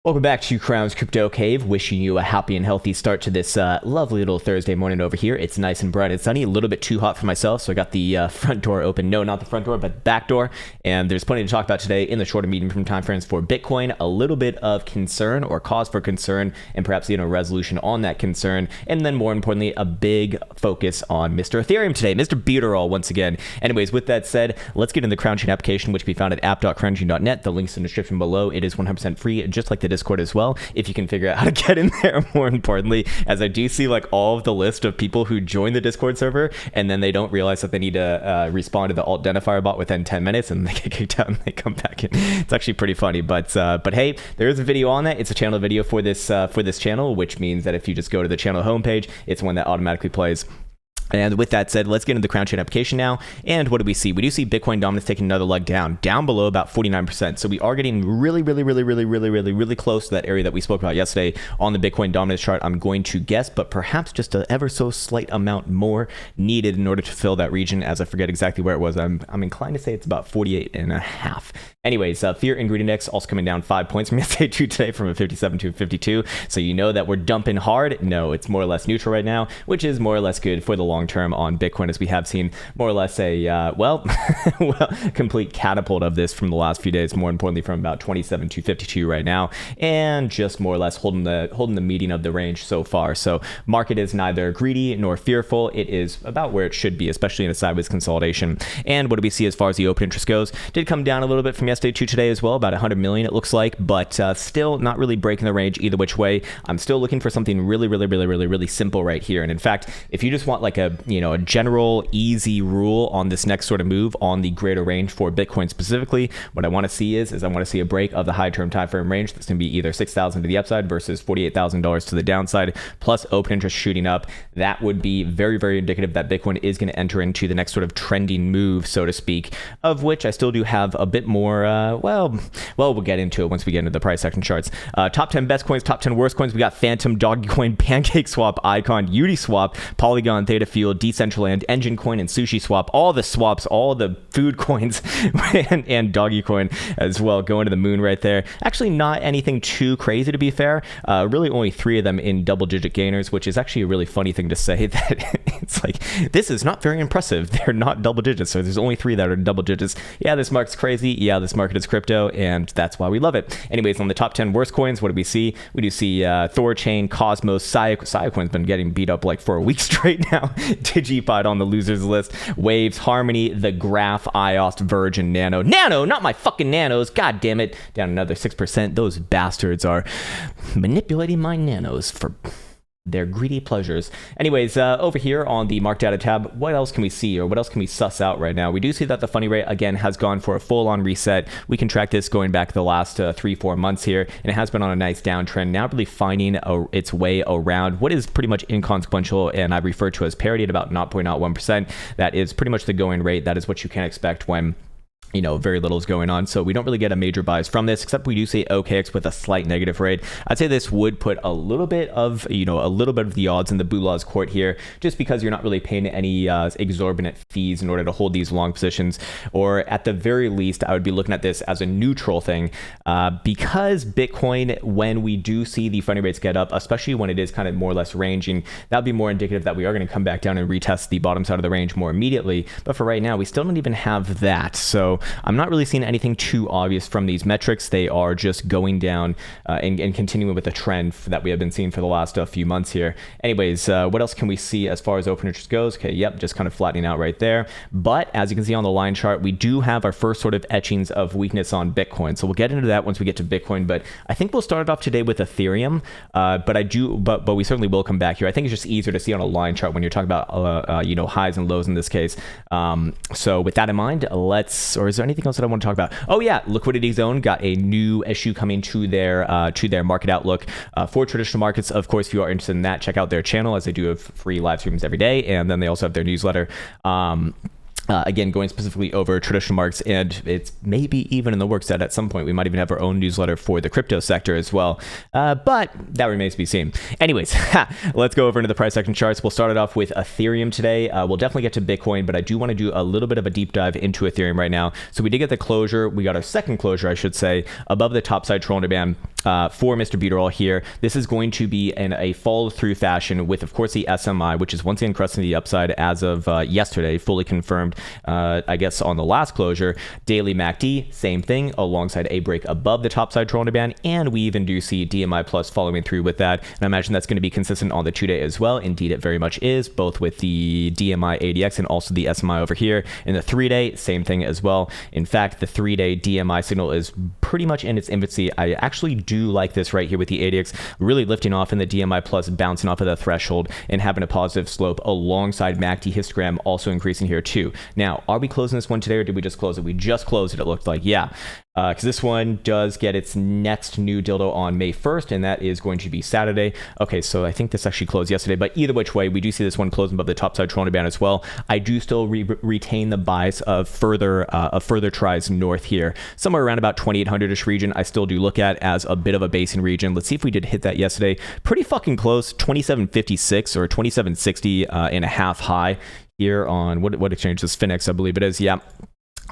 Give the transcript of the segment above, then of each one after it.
Welcome back to Krown's Crypto Cave. Wishing you a happy and healthy start to this lovely little Thursday morning over here. It's nice and bright and sunny, a little bit too hot for myself, so I got the front door open. No, not the front door, but the back door. And there's plenty to talk about today in the short and medium term time frames for Bitcoin. A little bit of concern or cause for concern, and perhaps even a resolution on that concern. And then more importantly, a big focus on Mr. Ethereum today, Mr. Beaterall once again. Anyways, with that said, let's get in the Krown Chain application, which can be found at app.krownchain.net. The link's in the description below. It is 100% free, just like the Discord as well, if you can figure out how to get in there. More importantly, as I do see like all of the list of people who join the Discord server and then they don't realize that they need to respond to the alt identifier bot within 10 minutes and they get kicked out and they come back in. It's actually pretty funny, but hey, there is a video on that. It's a channel video for this channel, which means that if you just go to the channel homepage, it's one that automatically plays. And with that said, let's get into the Krown Chain application now. And what do we see? We do see Bitcoin dominance taking another leg down below about 49%. So we are getting really close to that area that we spoke about yesterday on the Bitcoin dominance chart. I'm going to guess, but perhaps just an ever so slight amount more needed in order to fill that region, as I forget exactly where it was. I'm inclined to say it's about 48.5. Anyways, fear and greed index also coming down 5 points from yesterday to today, from a 57 to a 52. So you know that we're dumping hard. No, it's more or less neutral right now, which is more or less good for the long term on Bitcoin, as we have seen more or less a complete catapult of this from the last few days. More importantly, from about 27 to 52 right now, and just more or less holding the median of the range so far. So market is neither greedy nor fearful. It is about where it should be, especially in a sideways consolidation. And what do we see as far as the open interest goes? Did come down a little bit from yesterday to today as well, about 100 million it looks like, but still not really breaking the range either which way. I'm still looking for something really simple right here. And in fact, if you just want like a general easy rule on this next sort of move on the greater range for Bitcoin specifically, what I want to see is I want to see a break of the high term time frame range. That's going to be either 6,000 to the upside versus $48,000 to the downside, plus open interest shooting up. That would be very indicative that Bitcoin is going to enter into the next sort of trending move, so to speak, of which I still do have a bit more. We'll get into it once we get into the price action charts. Top 10 best coins, top 10 worst coins. We got Phantom, Dogecoin, Pancake Swap, Icon, Uniswap, Polygon, Theta Field, Decentraland, Engine Coin, and Sushi Swap. All the swaps, all the food coins, and Dogecoin as well, going to the moon right there. Actually, not anything too crazy, to be fair. Really only 3 of them in double-digit gainers, which is actually a really funny thing to say, that it's like, this is not very impressive. They're not double digits, so there's only 3 that are double digits. Yeah, this market's crazy. Yeah, this market is crypto, and that's why we love it. Anyways, on the top 10 worst coins, what do we see? We do see Thorchain, Cosmos, Siocoin's been getting beat up like for a week straight now. DigiFi on the losers list. Waves, Harmony, The Graph, IOST, Verge, and Nano. Nano, not my fucking nanos. God damn it. Down another 6%. Those bastards are manipulating my nanos for their greedy pleasures. Anyways, over here on the market data tab, what else can we see, or what else can we suss out right now? We do see that the funny rate again has gone for a full-on reset. We can track this going back the last 3-4 months here, and it has been on a nice downtrend, now really finding its way around what is pretty much inconsequential, and I refer to as parity at about 0.01%. That is pretty much the going rate. That is what you can expect when very little is going on. So we don't really get a major bias from this, except we do see OKX with a slight negative rate. I'd say this would put a little bit of, the odds in the Bulaw's court here, just because you're not really paying any exorbitant fees in order to hold these long positions. Or at the very least, I would be looking at this as a neutral thing, because Bitcoin, when we do see the funny rates get up, especially when it is kind of more or less ranging, that would be more indicative that we are going to come back down and retest the bottom side of the range more immediately. But for right now, we still don't even have that. So I'm not really seeing anything too obvious from these metrics. They are just going down and continuing with the trend that we have been seeing for the last few months here. Anyways, what else can we see as far as open interest goes? Okay, yep, just kind of flattening out right there. But as you can see on the line chart, we do have our first sort of etchings of weakness on Bitcoin. So we'll get into that once we get to Bitcoin. But I think we'll start it off today with Ethereum. But we certainly will come back here. I think it's just easier to see on a line chart when you're talking about highs and lows in this case. So with that in mind, is there anything else that I want to talk about? Oh yeah, Liquidity Zone got a new issue coming to their market outlook for traditional markets. Of course, if you are interested in that, check out their channel, as they do have free live streams every day, and then they also have their newsletter. Again, going specifically over traditional markets, and it's maybe even in the works that at some point we might even have our own newsletter for the crypto sector as well. But that remains to be seen. Anyways, let's go over into the price action charts. We'll start it off with Ethereum today. We'll definitely get to Bitcoin, but I do want to do a little bit of a deep dive into Ethereum right now. So we did get the closure. We got our second closure, I should say, above the topside Trollender band for Mr. Buterol here. This is going to be in a follow-through fashion with, of course, the SMI, which is once again cresting the upside as of yesterday, fully confirmed, I guess, on the last closure. Daily MACD, same thing, alongside a break above the topside Toronto band, and we even do see DMI Plus following through with that, and I imagine that's going to be consistent on the 2-day as well. Indeed, it very much is, both with the DMI ADX and also the SMI over here. In the 3-day, same thing as well. In fact, the 3-day DMI signal is pretty much in its infancy. I actually do like this right here with the ADX really lifting off and the DMI Plus bouncing off of the threshold and having a positive slope alongside MACD histogram also increasing here too. Now, are we closing this one today or did we just close it? We just closed it, it looked like. Yeah. Because this one does get its next new dildo on May 1st, and that is going to be Saturday. Okay, so I think this actually closed yesterday, but either which way, we do see this one closing above the topside Toronto band as well. I do still retain the bias of further tries north here, somewhere around about 2800-ish region. I still do look at as a bit of a basing region. Let's see if we did hit that yesterday. Pretty fucking close, 2756 or 2760 and a half high here on what exchange is Finex, I believe it is. Yeah.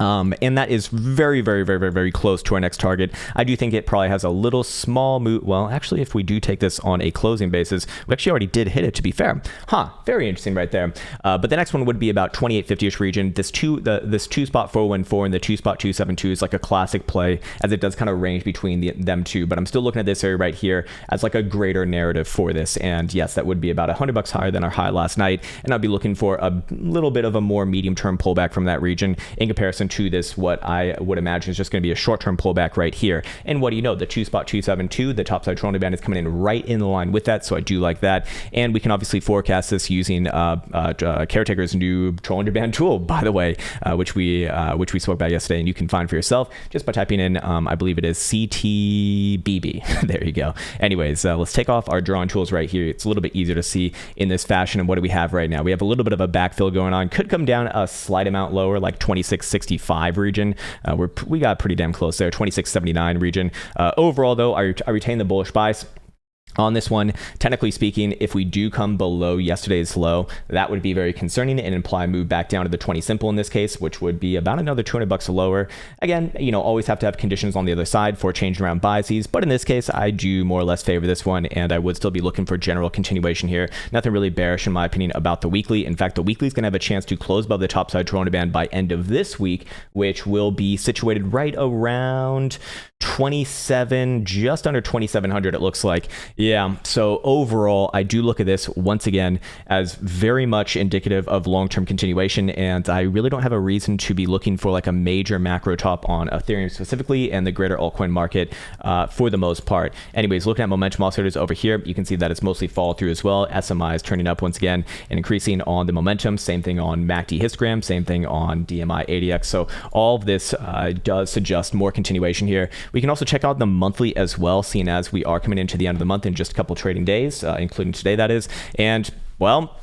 And that is very, very, very, very, very close to our next target. I do think it probably has a little small move. Well, actually, if we do take this on a closing basis, we actually already did hit it, to be fair. Very interesting right there. But the next one would be about 2850-ish region. This two spot 414 and the 2 spot 272 is like a classic play, as it does kind of range between them two. But I'm still looking at this area right here as like a greater narrative for this. And yes, that would be about $100 higher than our high last night. And I'll be looking for a little bit of a more medium-term pullback from that region in comparison to this, what I would imagine is just going to be a short-term pullback right here. And what do you know? The 2 spot 272, the topside Toronto band is coming in right in the line with that, so I do like that. And we can obviously forecast this using Caretaker's new Challenger band tool, by the way, which we spoke about yesterday, and you can find for yourself just by typing in, I believe it is CTBB. There you go. Anyways, let's take off our drawing tools right here. It's a little bit easier to see in this fashion. And what do we have right now? We have a little bit of a backfill going on. Could come down a slight amount lower, like 2665 region. We got pretty damn close there, 2679 region. Overall, though, I retain the bullish bias on this one. Technically speaking, if we do come below yesterday's low, that would be very concerning and imply a move back down to the 20 simple in this case, which would be about another $200 lower. Again, always have to have conditions on the other side for changing around biases, but in this case, I do more or less favor this one, and I would still be looking for general continuation here. Nothing really bearish in my opinion about the weekly. In fact, the weekly is going to have a chance to close above the topside Toronto band by end of this week, which will be situated right around 27, just under 2700 it looks like. Yeah, so overall, I do look at this once again as very much indicative of long-term continuation, and I really don't have a reason to be looking for like a major macro top on Ethereum specifically and the greater altcoin market for the most part. Anyways, looking at momentum oscillators over here, you can see that it's mostly fall through as well. SMI is turning up once again and increasing on the momentum. Same thing on MACD histogram, same thing on DMI ADX. So all of this does suggest more continuation here. We can also check out the monthly as well, seeing as we are coming into the end of the month in just a couple trading days, including today, that is. And, well,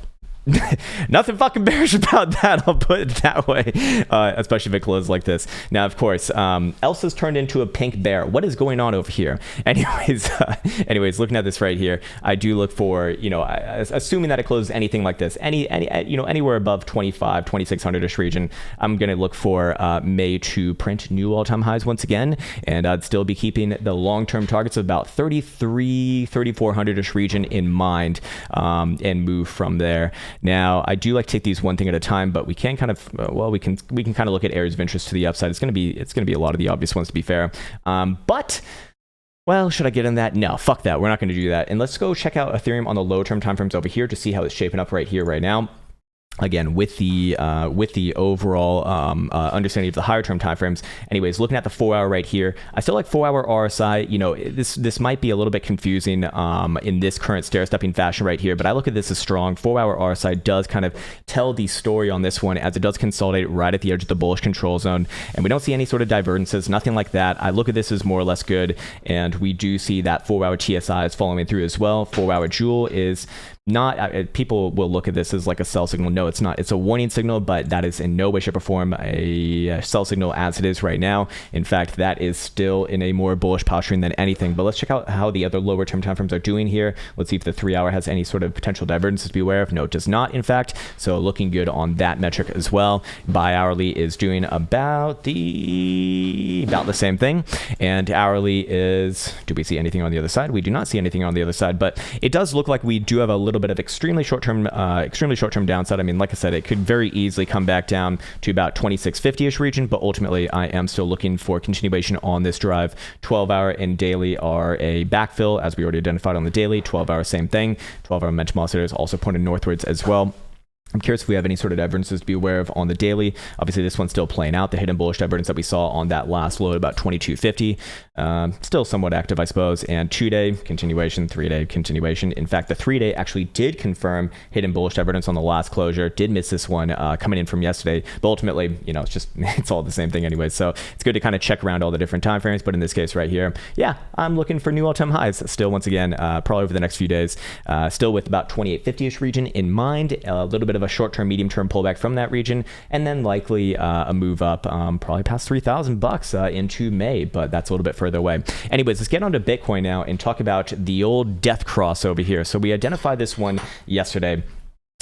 nothing fucking bearish about that, I'll put it that way, especially if it closes like this. Now, of course, Elsa's turned into a pink bear. What is going on over here? Anyways, looking at this right here, I do look for, assuming that it closes anything like this, anywhere above 2600-ish region, I'm going to look for May to print new all-time highs once again, and I'd still be keeping the long-term targets of about 3400-ish region in mind, and move from there. Now, I do like to take these one thing at a time, but we can kind of, we can kind of look at areas of interest to the upside. It's going to be a lot of the obvious ones, to be fair. But, well, should I get in that? No, fuck that. We're not going to do that. And let's go check out Ethereum on the low-term timeframes over here to see how it's shaping up right here, right now. Again, with the overall understanding of the higher term timeframes. Anyways, looking at the 4-hour right here, I still like 4-hour RSI. This might be a little bit confusing in this current stair-stepping fashion right here, but I look at this as strong. 4-hour RSI does kind of tell the story on this one, as it does consolidate right at the edge of the bullish control zone, and we don't see any sort of divergences, nothing like that. I look at this as more or less good, and we do see that 4-hour TSI is following through as well. 4-hour Joule is not people will look at this as like a sell signal. No, it's not. It's a warning signal, but that is in no way, shape, or form a sell signal as it is right now. In fact, that is still in a more bullish posturing than anything. But let's check out how the other lower term timeframes are doing here. Let's see if the 3-hour has any sort of potential divergences to be aware of. No, it does not, in fact. So looking good on that metric as well. Bi-hourly is doing about the same thing, and hourly is, do we see anything on the other side? We do not see anything on the other side, but it does look like we do have a little bit of extremely short-term downside. I mean, like I said, it could very easily come back down to about 2650-ish region, but ultimately I am still looking for continuation on this drive. 12-hour and daily are a backfill, as we already identified on the daily. 12-hour, same thing. 12-hour momentum oscillators also pointed northwards as well. I'm curious if we have any sort of divergences to be aware of on the daily. Obviously, this one's still playing out. The hidden bullish divergence that we saw on that last low at about 2250. Still somewhat active, I suppose. And 2-day continuation, 3-day continuation. In fact, the 3-day actually did confirm hidden bullish divergence on the last closure. Did miss this one coming in from yesterday. But ultimately, you know, it's all the same thing anyway. So it's good to kind of check around all the different time frames. But in this case right here, yeah, I'm looking for new all-time highs. Still, once again, probably over the next few days. Still with about 2850-ish region in mind. A little bit of a short-term, medium-term pullback from that region, and then likely a move up probably past $3,000 into May, but that's a little bit further away. Anyways, let's get on to Bitcoin now and talk about the old death cross over here. So we identified this one yesterday.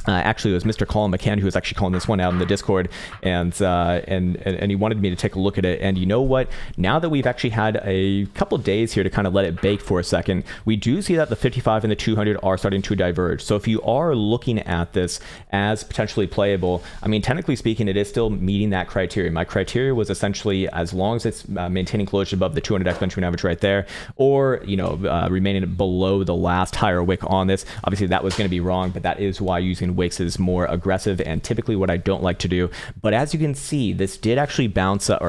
Actually, it was Mr. Colin McCann who was actually calling this one out in the Discord, and he wanted me to take a look at it. And you know what? Now that we've actually had a couple days here to kind of let it bake for a second, we do see that the 55 and the 200 are starting to diverge. So if you are looking at this as potentially playable, I mean, technically speaking, it is still meeting that criteria. My criteria was essentially as long as it's maintaining closure above the 200 exponential average right there, or remaining below the last higher wick on this. Obviously, that was going to be wrong, but that is why using wicks is more aggressive and typically what I don't like to do. But as you can see, this did actually bounce up.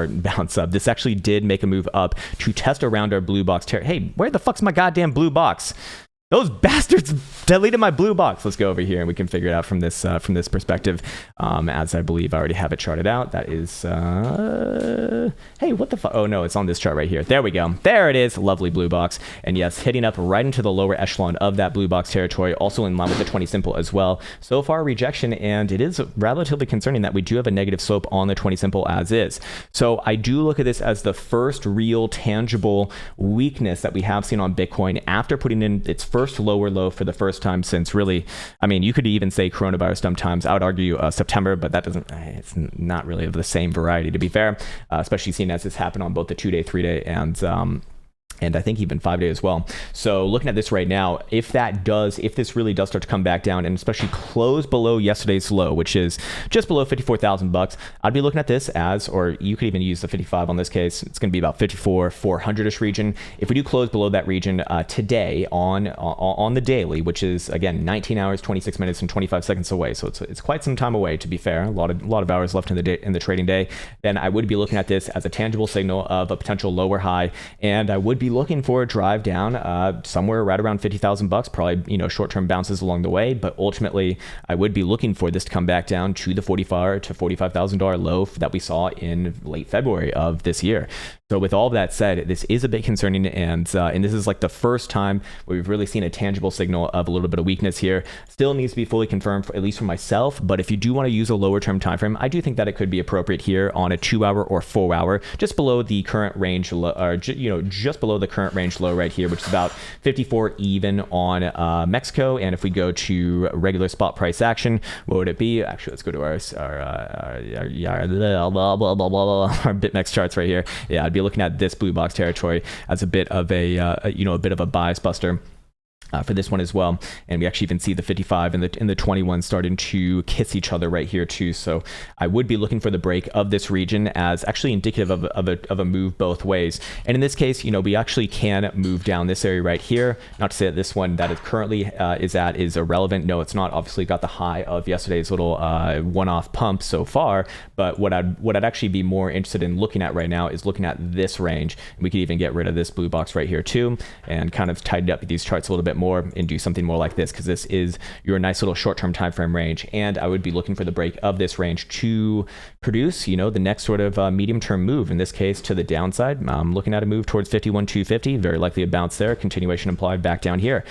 This actually did make a move up to test around our blue box territory. Hey, where the fuck's my goddamn blue box? Those bastards deleted my blue box. Let's go over here and we can figure it out from this perspective. As I believe I already have it charted out. That is, hey, what the fuck? Oh no, it's on this chart right here. There we go. There it is. Lovely blue box. And yes, hitting up right into the lower echelon of that blue box territory, also in line with the 20 simple as well. So far rejection, and it is relatively concerning that we do have a negative slope on the 20 simple as is. So I do look at this as the first real tangible weakness that we have seen on Bitcoin after putting in its first lower low for the first time since, really, I mean, you could even say coronavirus sometimes. I would argue September, but that doesn't, it's not really of the same variety, to be fair, especially seeing as this happened on both the 2-day, 3-day, and I think even 5-day as well. So looking at this right now, if this really does start to come back down and especially close below yesterday's low, which is just below $54,000, I'd be looking at this as, or you could even use the 55 on this case. It's going to be about 54,400-ish region. If we do close below that region today on the daily, which is again 19 hours, 26 minutes, and 25 seconds away, so it's quite some time away, to be fair. A lot of hours left in the day, in the trading day. Then I would be looking at this as a tangible signal of a potential lower high, and I would be looking for a drive down somewhere right around $50,000, probably short-term bounces along the way, but ultimately I would be looking for this to come back down to the $45,000 to $45,000 low that we saw in late February of this year. So with all of that said, this is a bit concerning, and this is like the first time where we've really seen a tangible signal of a little bit of weakness here. Still needs to be fully confirmed, at least for myself, but if you do want to use a lower term time frame, I do think that it could be appropriate here on a 2-hour or 4-hour, just below the current range low, or just below the current range low right here, which is about 54 even on Mexico. And if we go to regular spot price action, what would it be? Actually, let's go to our BitMEX charts right here. Yeah, I'd be looking at this blue box territory as a bit of a bit of a bias buster for this one as well. And we actually even see the 55 and the 21 starting to kiss each other right here too. So I would be looking for the break of this region as actually indicative of a move both ways. And in this case, we actually can move down this area right here. Not to say that this one that it currently is irrelevant. No, it's not. Obviously got the high of yesterday's little one-off pump so far. But what I'd actually be more interested in looking at right now is looking at this range. We could even get rid of this blue box right here too, and kind of tidy up these charts a little bit more. more and do something more like this, because this is your nice little short-term time frame range. And I would be looking for the break of this range to produce, the next sort of medium-term move. In this case, to the downside, I'm looking at a move towards 51,250. Very likely a bounce there. Continuation implied back down here.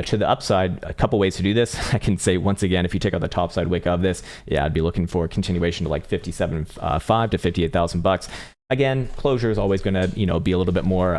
To the upside, a couple ways to do this. I can say once again, if you take out the top side wick of this, yeah, I'd be looking for a continuation to like 57.5 to 58,000 bucks. Again, closure is always going to, be a little bit more,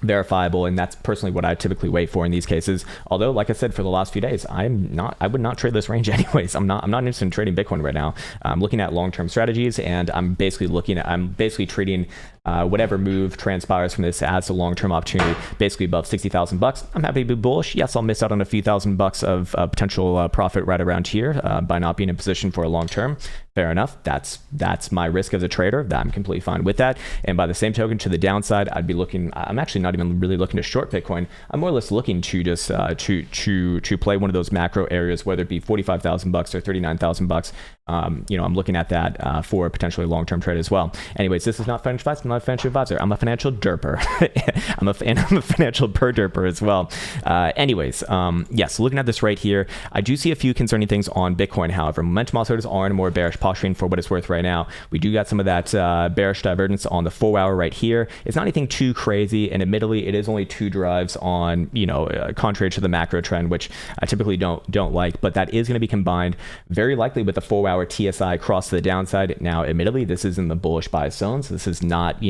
verifiable, and that's personally what I typically wait for in these cases. Although, like I said, for the last few days, I would not trade this range anyways. I'm not interested in trading Bitcoin right now. I'm looking at long-term strategies, and I'm basically treating whatever move transpires from this as a long-term opportunity, basically above 60,000 bucks. I'm happy to be bullish. Yes, I'll miss out on a few $1,000 of potential profit right around here by not being in position for a long-term. Fair enough. That's my risk as a trader. I'm completely fine with that. And by the same token, to the downside, I'd be looking. I'm actually not even really looking to short Bitcoin. I'm more or less looking to just to play one of those macro areas, whether it be 45,000 bucks or 39,000 bucks. I'm looking at that for a potentially long-term trade as well. Anyways, this is not financial advice. I'm not a financial advisor. I'm a financial derper. I'm a financial derper as well. Yes, looking at this right here, I do see a few concerning things on Bitcoin. However, momentum oscillators are in a more bearish posturing for what it's worth right now. We do got some of that bearish divergence on the 4 hour right here. It's not anything too crazy, and admittedly, it is only 2 drives on, contrary to the macro trend, which I typically don't like, but that is going to be combined very likely with the 4 hour TSI cross to the downside. Now, admittedly, this is in the bullish bias zone, so this is not,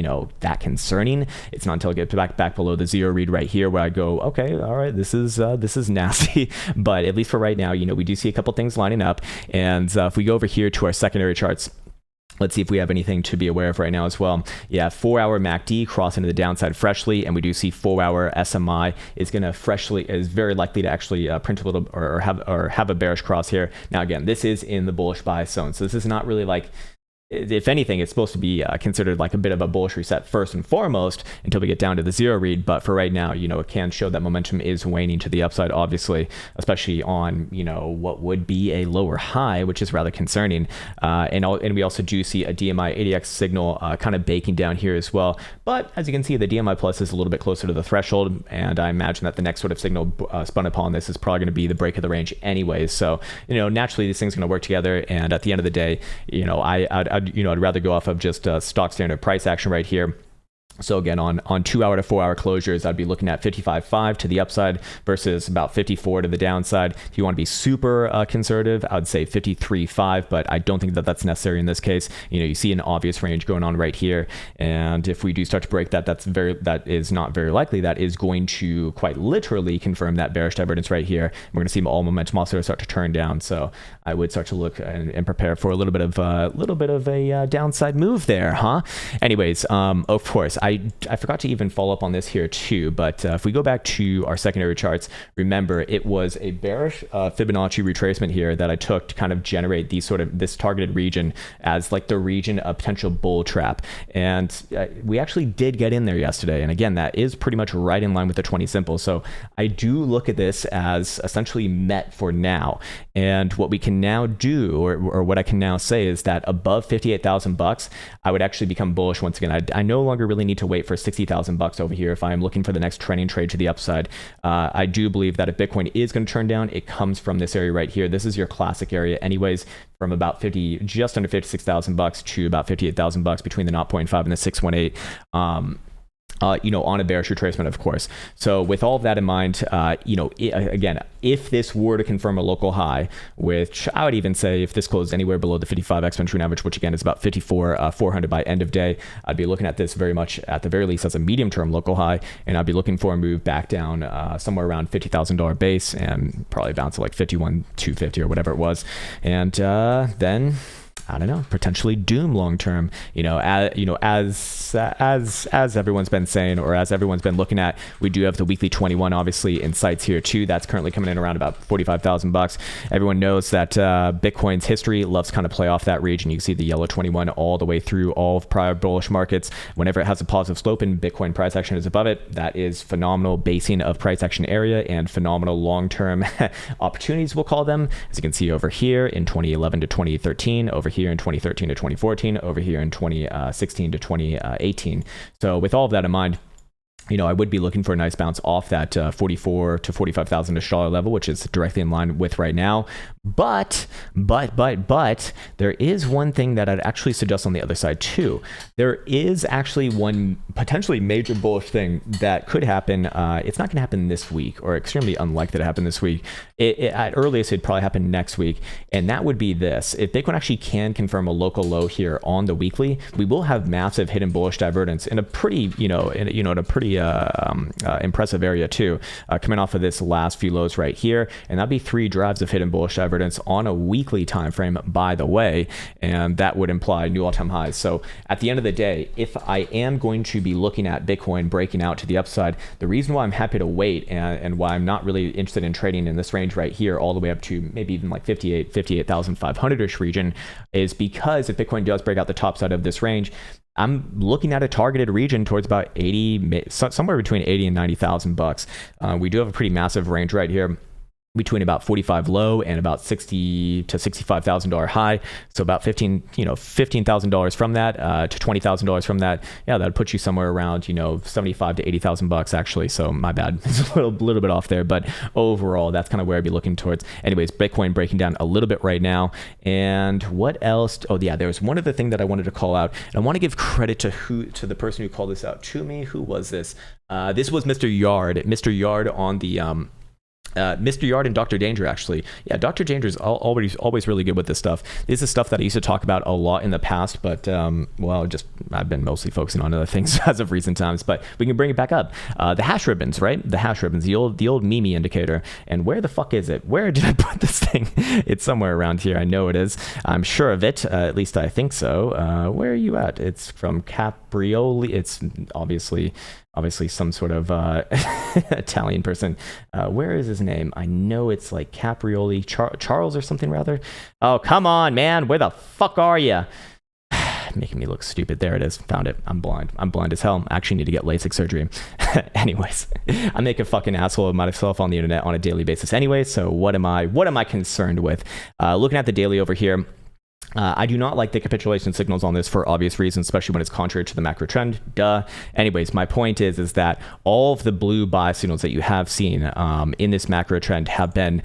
that concerning. It's not until I get back below the zero read right here where I go, okay, all right, this is nasty. But at least for right now, we do see a couple things lining up. And if we go over here to our secondary charts, let's see if we have anything to be aware of right now as well. Yeah, 4 hour MACD crossing to the downside freshly, and we do see 4 hour SMI is very likely to actually print a little or have a bearish cross here. Now again, this is in the bullish bias zone, so this is not really like, if anything, it's supposed to be considered like a bit of a bullish reset first and foremost until we get down to the zero read. But for right now, it can show that momentum is waning to the upside, obviously, especially on, what would be a lower high, which is rather concerning. And we also do see a DMI ADX signal kind of baking down here as well. But as you can see, the DMI plus is a little bit closer to the threshold. And I imagine that the next sort of signal spun upon this is probably going to be the break of the range anyways. So, naturally, these things are going to work together. And at the end of the day, I'd rather go off of just stock standard price action right here. So again, on 2 hour to 4 hour closures, I'd be looking at 55.5 to the upside versus about 54 to the downside. If you want to be super conservative, I would say 53.5, but I don't think that that's necessary in this case. You see an obvious range going on right here, and if we do start to break that, that is not very likely. That is going to quite literally confirm that bearish divergence right here. We're going to see all momentum also start to turn down. So I would start to look and prepare for a little bit of a downside move there, huh? Anyways, of course, I forgot to even follow up on this here too, but if we go back to our secondary charts, remember it was a bearish Fibonacci retracement here that I took to kind of generate this targeted region as like the region of potential bull trap. And we actually did get in there yesterday. And again, that is pretty much right in line with the 20 simple. So I do look at this as essentially met for now. And what we can now do, or what I can now say, is that above 58,000 bucks, I would actually become bullish once again. I no longer really need to wait for 60,000 bucks over here if I'm looking for the next trending trade to the upside. I do believe that if Bitcoin is going to turn down, it comes from this area right here. This is your classic area anyways, from about just under 56,000 bucks to about 58,000 bucks between the 0.5 and the 618. On a bearish retracement, of course. So with all of that in mind, again, if this were to confirm a local high, which I would even say if this closed anywhere below the 55 exponential average, which again is about 54,400 by end of day, I'd be looking at this very much at the very least as a medium-term local high, and I'd be looking for a move back down somewhere around $50,000 base and probably bounce to like 51,250 or whatever it was, and then I don't know, potentially doom long term. As everyone's been saying, or as everyone's been looking at, we do have the weekly 21 obviously in sights here too. That's currently coming in around about 45,000 bucks. Everyone knows that Bitcoin's history loves to kind of play off that region. You can see the yellow 21 all the way through all of prior bullish markets. Whenever it has a positive slope and Bitcoin price action is above it, that is phenomenal basing of price action area and phenomenal long-term opportunities, we'll call them. As you can see over here in 2011 to 2013, over here in 2013 to 2014, over here in 2016 to 2018. So with all of that in mind, I would be looking for a nice bounce off that 44 to 45,000-ish dollar level, which is directly in line with right now. But there is one thing that I'd actually suggest on the other side too. There is actually one potentially major bullish thing that could happen. It's not going to happen this week, or extremely unlikely to happen this week. At earliest, it'd probably happen next week, and that would be this: if Bitcoin actually can confirm a local low here on the weekly, we will have massive hidden bullish divergence in a pretty, in a pretty impressive area too, coming off of this last few lows right here, and that'd be 3 drives of hidden bullish divergence on a weekly time frame, by the way, and that would imply new all-time highs. So at the end of the day, if I am going to be looking at Bitcoin breaking out to the upside, the reason why I'm happy to wait and why I'm not really interested in trading in this range right here all the way up to maybe even like 58,500-ish region is because if Bitcoin does break out the top side of this range, I'm looking at a targeted region towards about 80, somewhere between 80 and 90,000 bucks. We do have a pretty massive range right here, between about 45 low and about $60,000 to $65,000 high. So about $15,000 from that to $20,000 from that. Yeah, that'd put you somewhere around, 75 to 80,000 bucks actually. So my bad, it's a little bit off there, but overall, that's kind of where I'd be looking towards. Anyways, Bitcoin breaking down a little bit right now. And what else? Oh yeah, there was one other thing that I wanted to call out. And I want to give credit to the person who called this out to me. Who was this? This was Mr. Yard. Mr. Yard on the Mr. Yard and Dr. Danger, actually. Yeah, Dr. Danger is always really good with this stuff. This is stuff that I used to talk about a lot in the past, but, I've been mostly focusing on other things as of recent times, but we can bring it back up. The hash ribbons, right? The hash ribbons, the old Mimi indicator. And where the fuck is it? Where did I put this thing? It's somewhere around here. I know it is. I'm sure of it. At least I think so. Where are you at? It's from Caprioli. It's obviously some sort of Italian person. Where is his name? I know it's like Caprioli, Charles or something rather. Oh, come on, man. Where the fuck are you? Making me look stupid. There it is. Found it. I'm blind. I'm blind as hell. I actually need to get LASIK surgery. Anyways, I make a fucking asshole of myself on the internet on a daily basis anyway. So what am I concerned with? Looking at the daily over here, I do not like the capitulation signals on this for obvious reasons, especially when it's contrary to the macro trend. Duh. Anyways, my point is that all of the blue buy signals that you have seen in this macro trend have been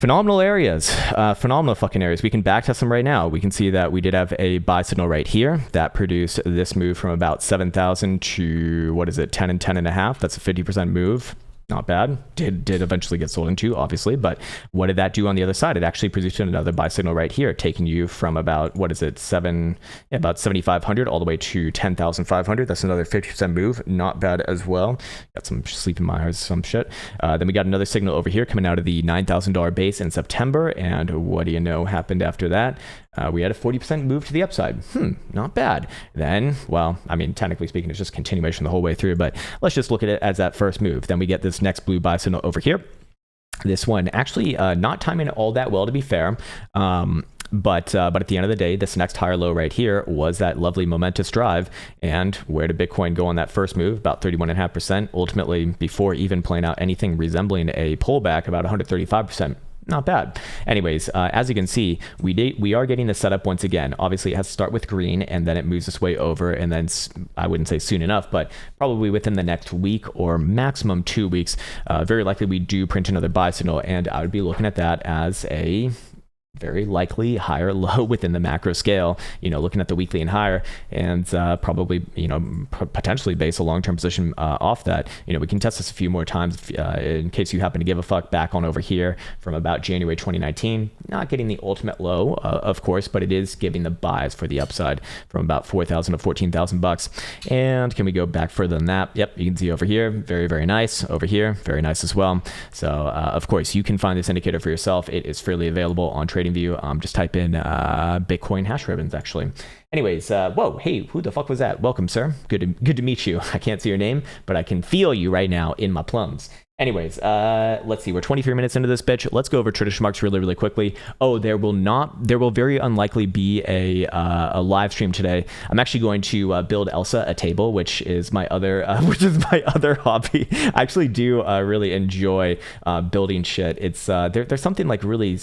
phenomenal areas, phenomenal fucking areas. We can backtest them right now. We can see that we did have a buy signal right here that produced this move from about 7,000 to 10 and 10 and a half. That's a 50% move. Not bad. Did eventually get sold into, obviously, but what did that do on the other side? It actually produced another buy signal right here, taking you from about about 7,500 all the way to 10,500. That's another 50% move. Not bad as well. Got some sleep in my eyes, some shit. Then we got another signal over here coming out of the $9,000 base in September, and what do you know happened after that? We had a 40% move to the upside. Not bad. Then, well, I mean, technically speaking, it's just continuation the whole way through, but let's just look at it as that first move. Then we get this next blue buy signal over here. This one actually not timing all that well, to be fair. But at the end of the day, this next higher low right here was that lovely momentous drive. And where did Bitcoin go on that first move? About 31.5%. Ultimately, before even playing out anything resembling a pullback, about 135%. Not bad. Anyways, as you can see, we are getting the setup once again. Obviously, it has to start with green, and then it moves its way over, and then I wouldn't say soon enough, but probably within the next week or maximum 2 weeks, very likely we do print another buy signal, and I would be looking at that as a very likely higher low within the macro scale, looking at the weekly and higher, and probably, potentially base a long-term position off that. We can test this a few more times in case you happen to give a fuck back on over here from about January 2019. Not getting the ultimate low, of course, but it is giving the buys for the upside from about 4,000 to 14,000 bucks. And can we go back further than that? Yep, you can see over here, very, very nice. Over here, very nice as well. So, of course, you can find this indicator for yourself. It is freely available on TradingView. Just type in Bitcoin hash ribbons, actually. Anyways, whoa, hey, who the fuck was that? Welcome, sir. Good to meet you. I can't see your name, but I can feel you right now in my plums. Anyways, let's see. We're 23 minutes into this bitch. Let's go over traditional marks really, really quickly. Oh, there will very unlikely be a live stream today. I'm actually going to build Elsa a table, which is my other hobby. I actually do really enjoy building shit. It's there's something like really,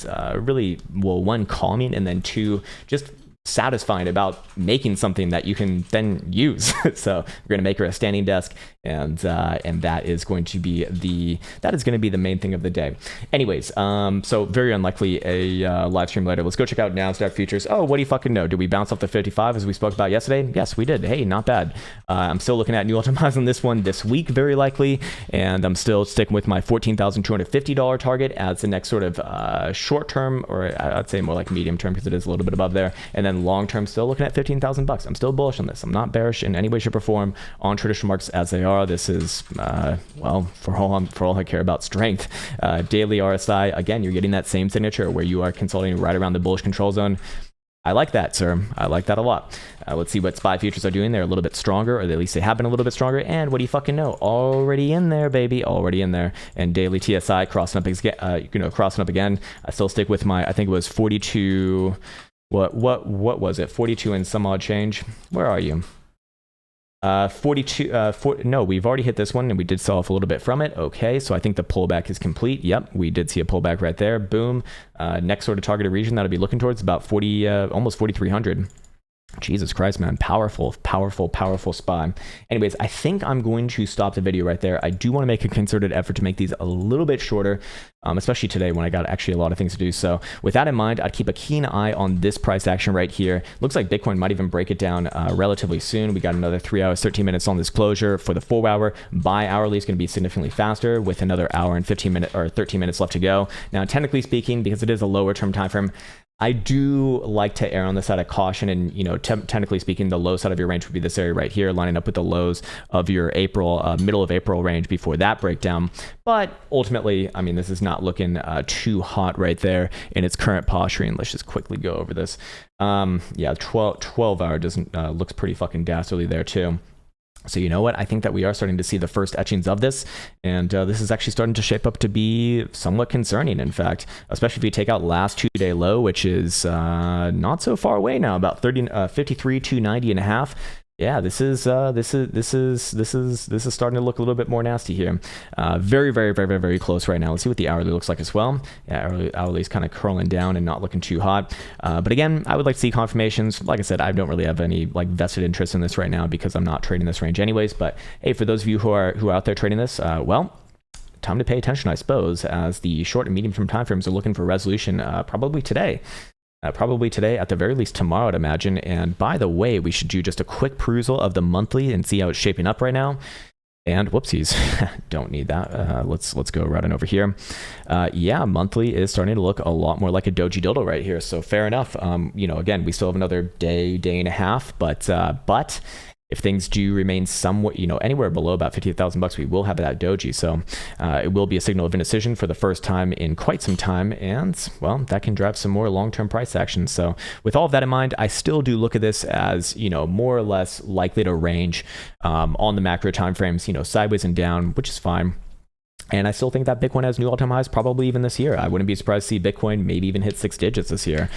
well, one, calming, and then two, just satisfying about making something that you can then use. So we're going to make her a standing desk, and that is going to be the main thing of the day. Anyways, so very unlikely a live stream later. Let's go check out NASDAQ futures. Oh, what do you fucking know? Did we bounce off the 55 as we spoke about yesterday? Yes, we did. Hey, not bad. I'm still looking at new all-time highs on this one this week, very likely, and I'm still sticking with my $14,250 target as the next sort of short term, or I'd say more like medium term, because it is a little bit above there, and then long term still looking at $15,000. I'm still bullish on this. I'm not bearish in any way, shape, or form on traditional markets as they are. This is well, for all I care about, strength. Daily RSI, again, you're getting that same signature where you are consolidating right around the bullish control zone. I like that, sir. I like that a lot. Let's see what SPY futures are doing. They're a little bit stronger, or at least they have been a little bit stronger. And what do you fucking know? Already in there, baby. Already in there. And daily TSI crossing up, crossing up again. I still stick with my, I think it was 42. What was it? 42 and some odd change. Where are you? 42. No, we've already hit this one, and we did sell off a little bit from it. Okay, so I think the pullback is complete. Yep, we did see a pullback right there. Boom. Next sort of targeted region that I'll be looking towards about 40, almost 4,300. Jesus Christ, man. Powerful SPY. Anyways, I think I'm going to stop the video right there. I do want to make a concerted effort to make these a little bit shorter, especially today when I got actually a lot of things to do. So with that in mind, I'd keep a keen eye on this price action right here. Looks like Bitcoin might even break it down relatively soon. We got another 3 hours, 13 minutes on this closure. For the 4 hour, buy hourly is going to be significantly faster with another hour and 15 minutes or 13 minutes left to go. Now, technically speaking, because it is a lower term time frame, I do like to err on the side of caution, and technically speaking, the low side of your range would be this area right here, lining up with the lows of your middle of April range before that breakdown. But ultimately, I mean, this is not looking too hot right there in its current posturing. Let's just quickly go over this. Yeah, 12 hour doesn't looks pretty fucking dastardly there too. So you know what? I think that we are starting to see the first etchings of this, and this is actually starting to shape up to be somewhat concerning, in fact, especially if you take out last 2-day low, which is not so far away now, about 53,290 and a half. Yeah, this is starting to look a little bit more nasty here. Very close right now. Let's see what the hourly looks like as well. Yeah, hourly is kind of curling down and not looking too hot. But again, I would like to see confirmations. Like I said, I don't really have any vested interest in this right now because I'm not trading this range anyways. But hey, for those of you who are out there trading this, well, time to pay attention, I suppose, as the short and medium term timeframes are looking for resolution probably today. Probably today, at the very least tomorrow, I'd imagine. And by the way, we should do just a quick perusal of the monthly and see how it's shaping up right now. And whoopsies, don't need that. Let's go right on over here. Yeah, monthly is starting to look a lot more like a doji dildo right here. So fair enough. Again, we still have another day and a half, but if things do remain somewhat, anywhere below about $50,000, we will have that doji. So it will be a signal of indecision for the first time in quite some time. And well, that can drive some more long-term price action. So with all of that in mind, I still do look at this as, more or less likely to range on the macro timeframes, sideways and down, which is fine. And I still think that Bitcoin has new all-time highs probably even this year. I wouldn't be surprised to see Bitcoin maybe even hit 6 digits this year.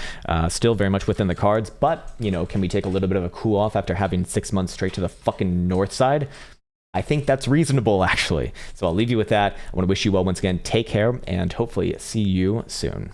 Still very much within the cards, but, can we take a little bit of a cool off after having 6 months straight to the fucking north side? I think that's reasonable, actually. So I'll leave you with that. I want to wish you well once again. Take care, and hopefully see you soon.